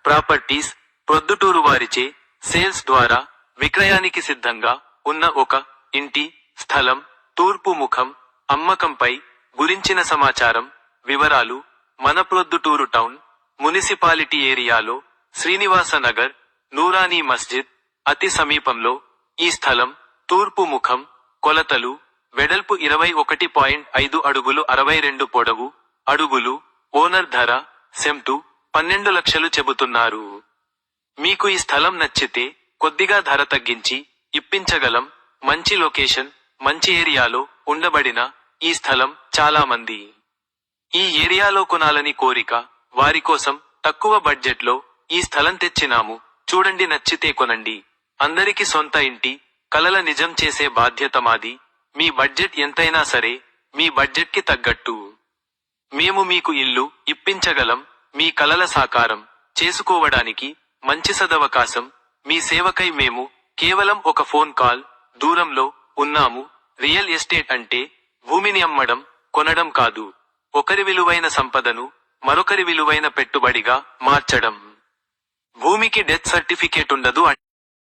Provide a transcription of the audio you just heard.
Properties Proddatur వారిచే sales ద్వారా విక్రయానికి సిద్ధంగా ఉన్న ఒక ఇంటి స్థలం తూర్పు ముఖం అమ్మకంపై గురించిన సమాచారం వివరాలు మన ప్రొద్దుటూరు టౌన్ మునిసిపాలిటీ ఏరియాలో శ్రీనివాస నగర్ నూరానీ మస్జిద్ అతి సమీపంలో ఈ స్థలం తూర్పు ముఖం కొలతలు వెడల్పు 21.5 అడుగులు 62 పొడవు అడుగులు ఓనర్ ధర సెంటు 12 లక్షలు చెబుతున్నారు. మీకు ఈ స్థలం నచ్చితే కొద్దిగా ధర తగ్గించి ఇప్పించగలం. మంచి లొకేషన్ మంచి ఏరియాలో ఉండబడిన ఈ స్థలం చాలా మంది ఈ ఏరియాలో కొనాలని కోరిక వారి కోసం తక్కువ బడ్జెట్ లో ఈ స్థలం తెచ్చినాము. చూడండి, నచ్చితే కొనండి. అందరికి సొంత ఇంటి కలల నిజం చేసే బాధ్యత మాది. మీ బడ్జెట్ ఎంతైనా సరే మీ బడ్జెట్ కి తగ్గట్టు మేము మీకు ఇల్లు ఇప్పించగలం. మీ కలల సాకారం చేసుకోవడానికి మంచి సదవకాశం. మీ సేవకై మేము కేవలం ఒక ఫోన్ కాల్ దూరంలో ఉన్నాము. రియల్ ఎస్టేట్ అంటే భూమిని అమ్మడం కొనడం కాదు, ఒకరి విలువైన సంపదను మరొకరి విలువైన పెట్టుబడిగా మార్చడం. భూమికి డెత్ సర్టిఫికేట్ ఉండదు.